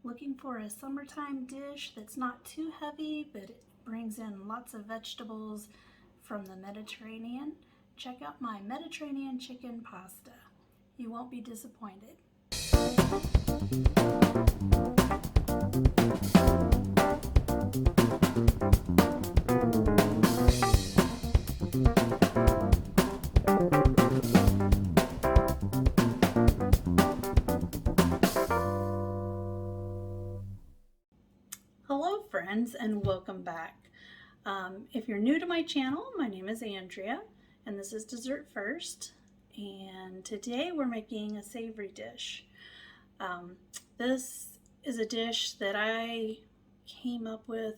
Looking for a summertime dish that's not too heavy, but it brings in lots of vegetables from the Mediterranean? Check out my Mediterranean chicken pasta. You won't be disappointed. Hello friends and welcome back. If you're new to my channel, my name is Andrea and this is Dessert First, and today we're making a savory dish. This is a dish that I came up with,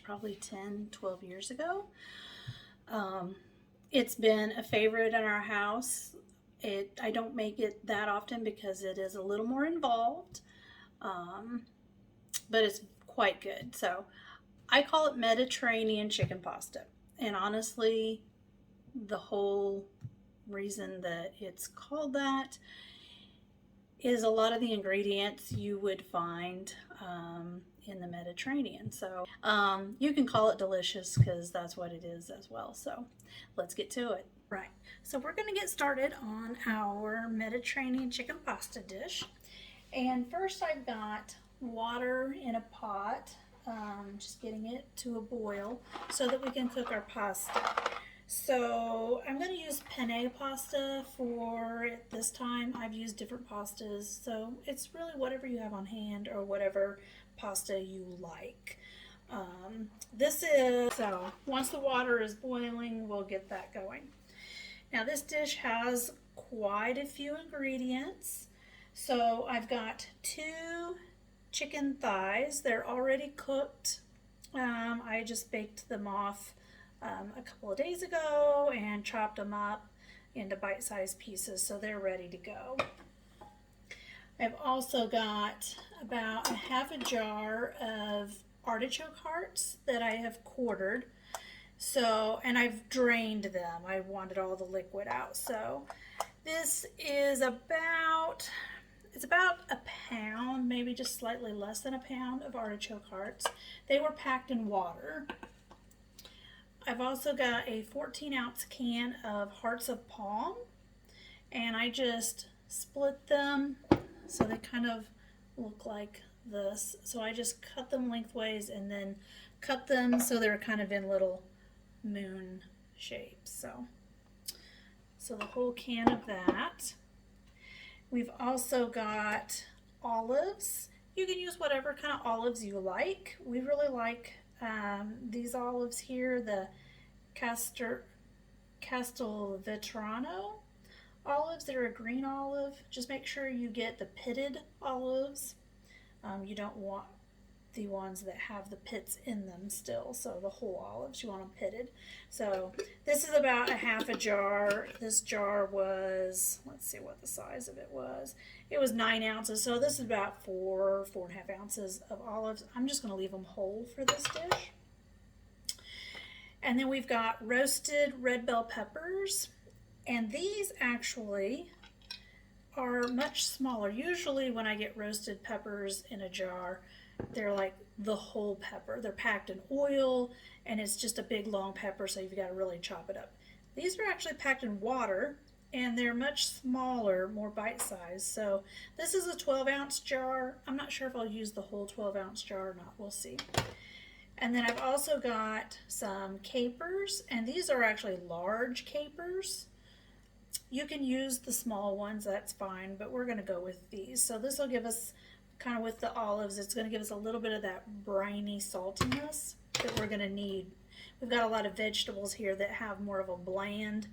probably 10-12 years ago. It's been a favorite in our house. I don't make it that often because it is a little more involved, but it's quite good. So I call it Mediterranean chicken pasta. And honestly, the whole reason that it's called that is a lot of the ingredients you would find in the Mediterranean. So you can call it delicious because that's what it is as well. So let's get to it. Right, so we're going to get started on our Mediterranean chicken pasta dish. And first I've got water in a pot, just getting it to a boil so that we can cook our pasta. So I'm going to use penne pasta for it this time. I've used different pastas, so it's really whatever you have on hand or whatever pasta you like. So once the water is boiling, we'll get that going. Now this dish has quite a few ingredients. So I've got 2 chicken thighs. They're already cooked. I just baked them off a couple of days ago and chopped them up into bite-sized pieces, so they're ready to go. I've also got about a half a jar of artichoke hearts that I have quartered. So, and I've drained them. I wanted all the liquid out. So this is about a pound, maybe just slightly less than a pound of artichoke hearts. They were packed in water. I've also got a 14-ounce can of hearts of palm, and I just split them so they kind of look like this. So I just cut them lengthways and then cut them so they're kind of in little moon shapes. So the whole can of that. We've also got olives. You can use whatever kind of olives you like. We really like these olives here, the Castelvetrano olives. They're a green olive. Just make sure you get the pitted olives. You don't want the ones that have the pits in them still, so the whole olives, you want them pitted. So this is about a half a jar. This jar was, let's see what the size of it was. It was 9 ounces, so this is about 4.5 ounces of olives. I'm just going to leave them whole for this dish. And then we've got roasted red bell peppers, and these actually are much smaller. Usually when I get roasted peppers in a jar, they're like the whole pepper. They're packed in oil and it's just a big long pepper, so you've got to really chop it up. These are actually packed in water and they're much smaller, more bite-sized. So this is a 12-ounce jar. I'm not sure if I'll use the whole 12-ounce jar or not. We'll see. And then I've also got some capers, and these are actually large capers. You can use the small ones, that's fine, but we're going to go with these. So this will give us, kind of with the olives, it's going to give us a little bit of that briny saltiness that we're going to need. We've got a lot of vegetables here that have more of a blandness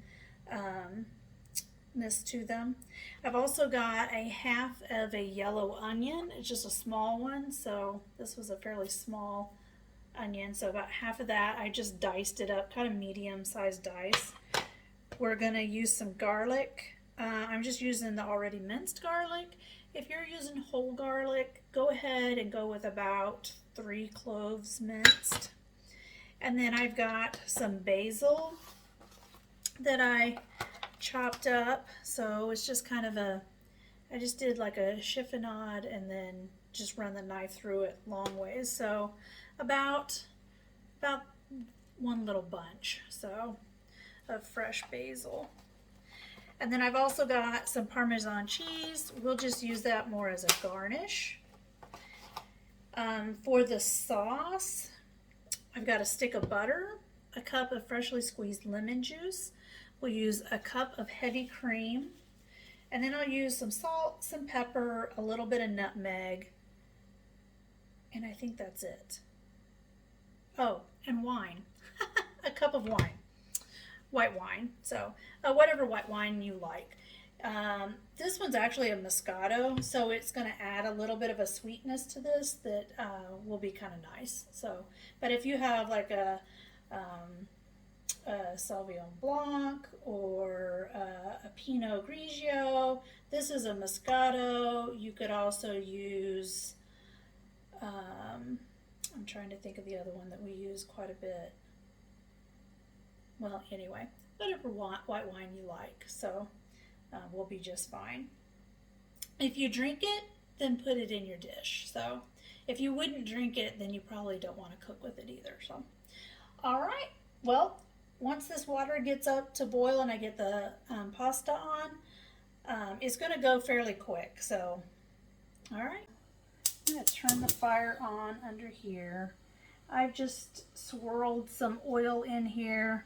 to them. I've also got a half of a yellow onion. It's just a small one, so this was a fairly small onion, so about half of that. I just diced it up, kind of medium-sized dice. We're going to use some garlic. I'm just using the already minced garlic. If you're using whole garlic, go ahead and go with about 3 cloves minced. And then I've got some basil that I chopped up. So it's just kind of I just did like a chiffonade and then just run the knife through it long ways. So about one little bunch so of fresh basil. And then I've also got some Parmesan cheese. We'll just use that more as a garnish. For the sauce, I've got a stick of butter, a cup of freshly squeezed lemon juice. We'll use a cup of heavy cream, and then I'll use some salt, some pepper, a little bit of nutmeg, and I think that's it. Oh, and wine. A cup of wine. White wine. So whatever white wine you like. This one's actually a Moscato, so it's going to add a little bit of a sweetness to this that will be kind of nice. So, but if you have like a Sauvignon Blanc or a Pinot Grigio, this is a Moscato. You could also use, I'm trying to think of the other one that we use quite a bit. Well, anyway, whatever white wine you like, so will be just fine. If you drink it, then put it in your dish. So if you wouldn't drink it, then you probably don't want to cook with it either. So, all right, well, once this water gets up to boil and I get the pasta on, it's going to go fairly quick. So, all right, I'm going to turn the fire on under here. I've just swirled some oil in here,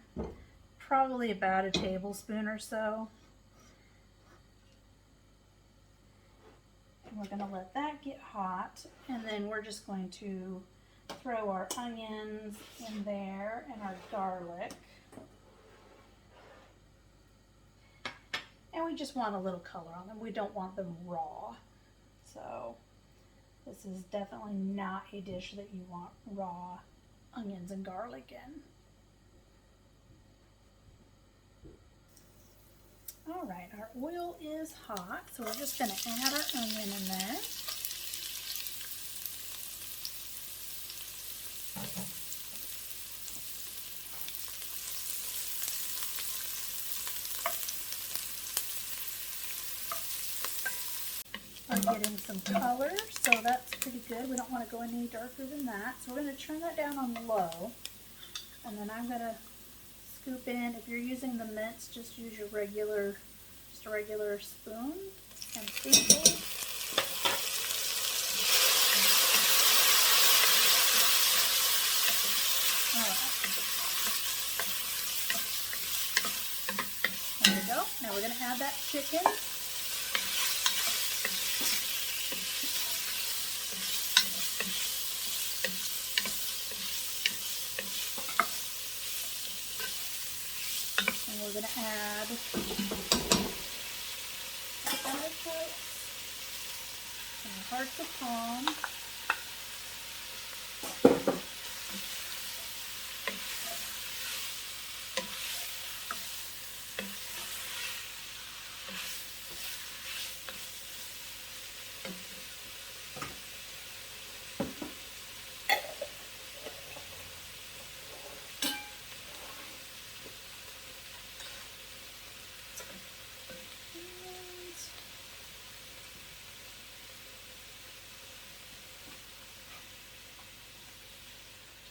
probably about a tablespoon or so. And we're going to let that get hot, and then we're just going to throw our onions in there and our garlic. And we just want a little color on them. We don't want them raw. So this is definitely not a dish that you want raw onions and garlic in. All right, our oil is hot, so we're just going to add our onion in there. We're getting some color, so that's pretty good. We don't want to go any darker than that. So we're going to turn that down on low, and then I'm going to scoop in. If you're using the mince, just use your regular, just a regular spoon and spoonful. All right. There we go. Now we're going to add that chicken. We're going to add 5 hearts of palm,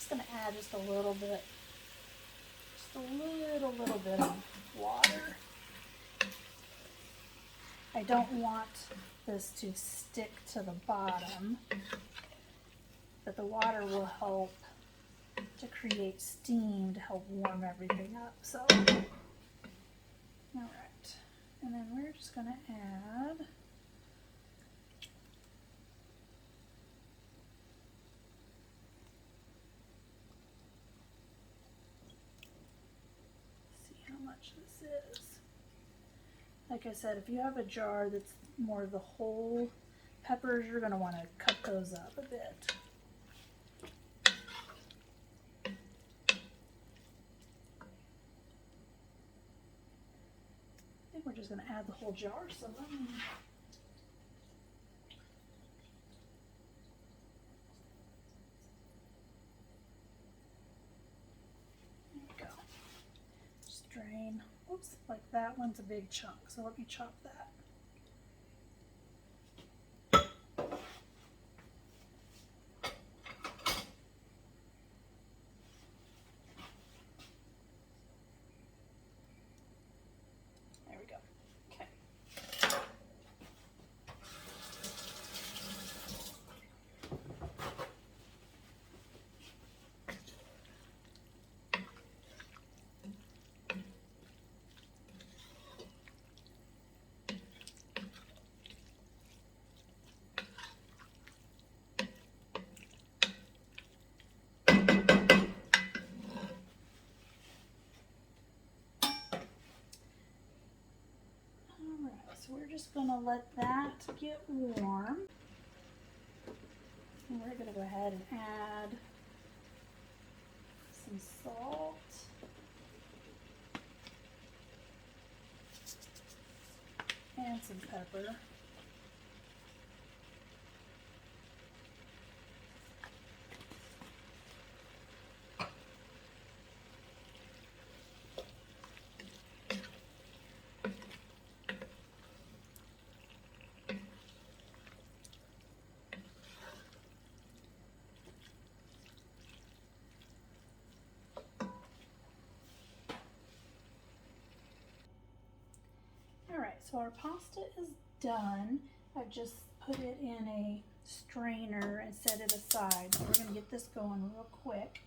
going to add just a little bit of water. I don't want this to stick to the bottom, but the water will help to create steam to help warm everything up. So, all right, and then we're just going to add this is. Like I said, if you have a jar that's more of the whole peppers, you're going to want to cut those up a bit. I think we're just going to add the whole jar. So let me drain. Oops, like that one's a big chunk, so let me chop that. just going to let that get warm. And we're going to go ahead and add some salt. And some pepper. So our pasta is done. I've just put it in a strainer and set it aside. So we're going to get this going real quick.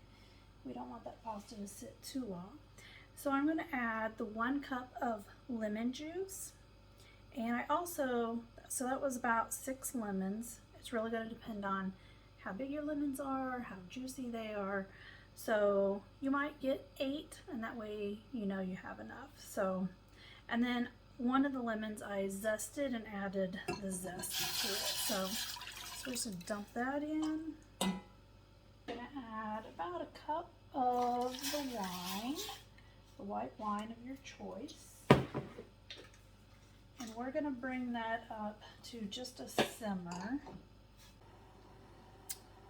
We don't want that pasta to sit too long. So I'm going to add the 1 cup of lemon juice. And I also, so that was about 6 lemons. It's really going to depend on how big your lemons are, how juicy they are. So you might get 8, and that way you know you have enough. So, and then one of the lemons I zested and added the zest to it. So we're just going to dump that in. I'm going to add about 1 cup of the wine, the white wine of your choice. And we're going to bring that up to just a simmer.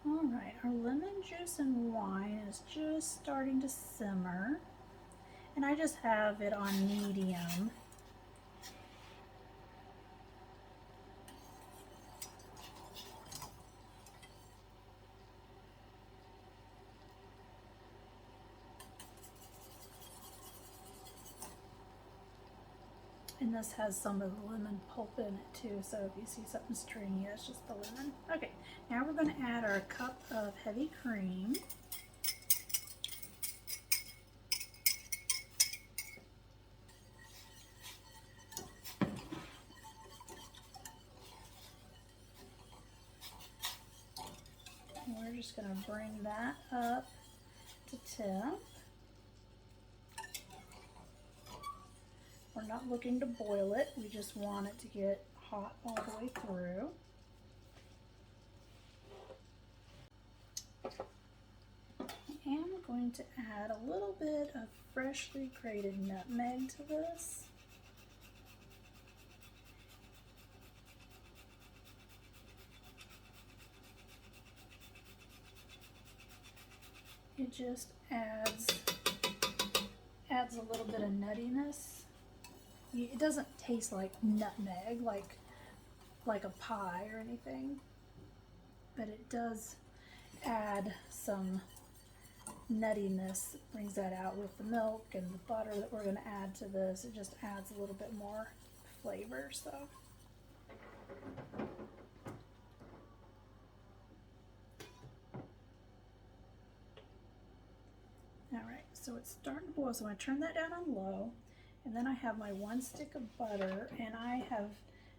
All right, our lemon juice and wine is just starting to simmer. And I just have it on medium. And this has some of the lemon pulp in it too, so if you see something stringy, it's just the lemon. Okay, now we're going to add our cup of heavy cream. And we're just going to bring that up to temp. We're not looking to boil it, we just want it to get hot all the way through. And I'm going to add a little bit of freshly grated nutmeg to this. It just adds a little bit of nuttiness. It doesn't taste like nutmeg, like a pie or anything, but it does add some nuttiness. It brings that out with the milk and the butter that we're going to add to this. It just adds a little bit more flavor. So. All right, so it's starting to boil, so I turn that down on low. And then I have my 1 stick of butter, and I have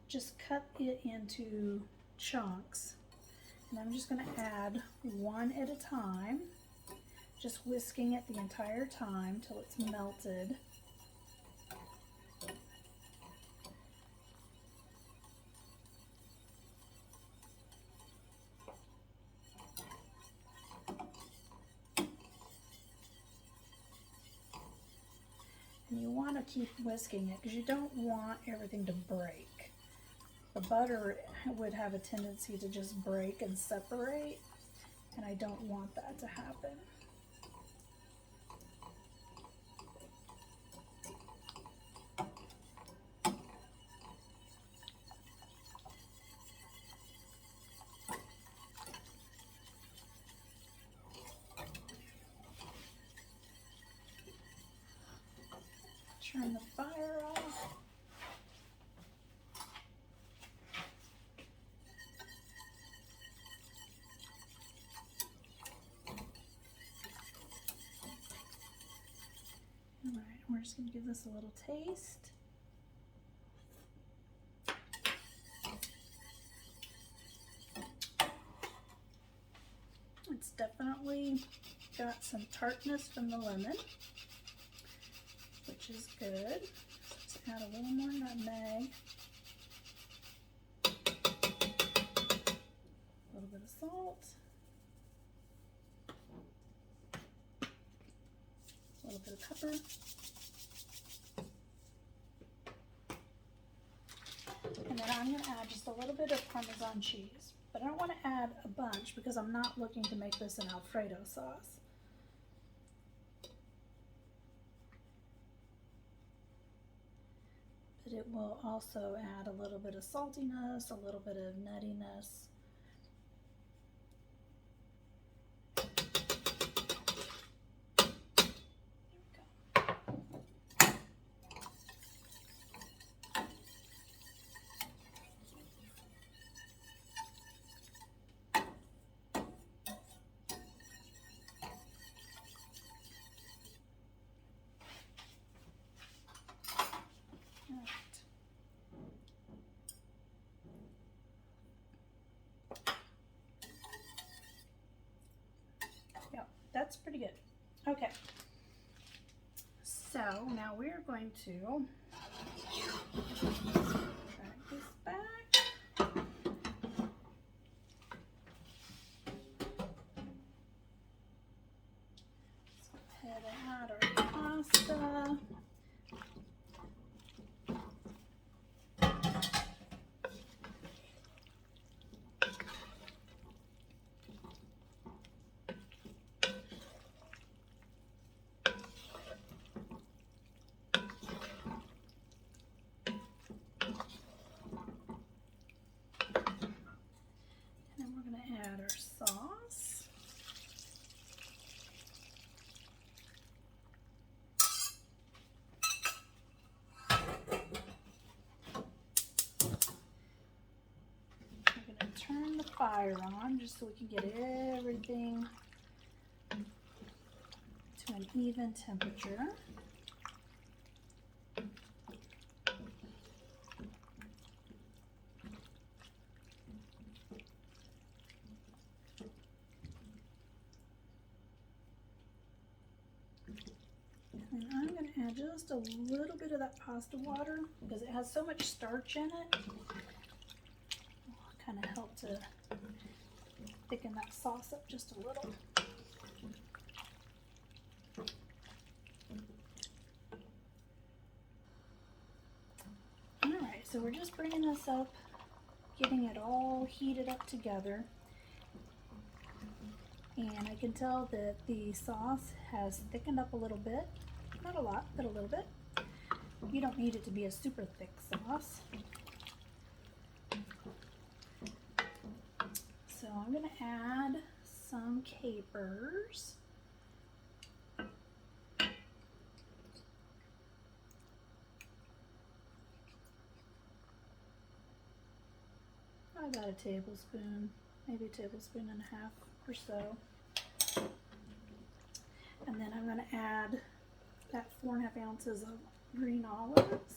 just cut it into chunks. And I'm just going to add 1 at a time, just whisking it the entire time till it's melted. And you want to keep whisking it because you don't want everything to break. The butter would have a tendency to just break and separate, and I don't want that to happen. Turn the fire off. All right, we're just going to give this a little taste. It's definitely got some tartness from the lemon, which is good. Just add a little more nutmeg. bit of salt, a little bit of pepper, and then I'm going to add just a little bit of Parmesan cheese. But I don't want to add a bunch because I'm not looking to make this an Alfredo sauce. But it will also add a little bit of saltiness, a little bit of nuttiness. That's pretty good. Okay, so now we're going to drag this back. So go ahead and add our pasta. Add our sauce. We're going to turn the fire on just so we can get everything to an even temperature. And I'm going to add just a little bit of that pasta water because it has so much starch in it. It'll kind of help to thicken that sauce up just a little. Alright, so we're just bringing this up, getting it all heated up together. And I can tell that the sauce has thickened up a little bit. Not a lot, but a little bit. You don't need it to be a super thick sauce. So I'm going to add some capers. About a tablespoon, maybe a tablespoon and a half or so. And then I'm going to add that 4.5 ounces of green olives.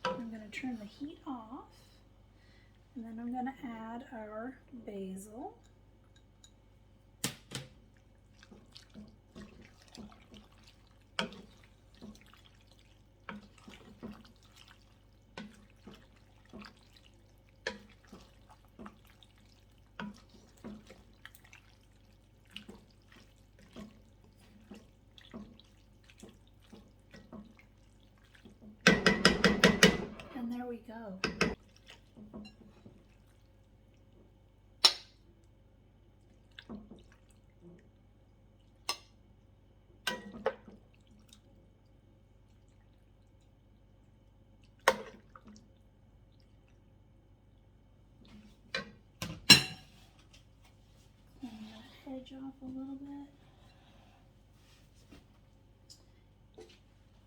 I'm going to turn the heat off, and then I'm going to add our basil. And there we go. Edge off a little bit.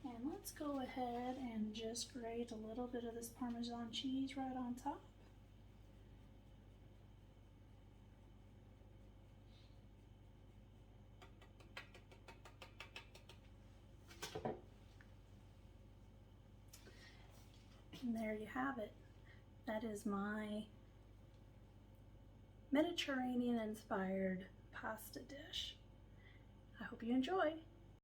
And let's go ahead and just grate a little bit of this Parmesan cheese right on top. And there you have it. That is my Mediterranean inspired pasta dish. I hope you enjoy.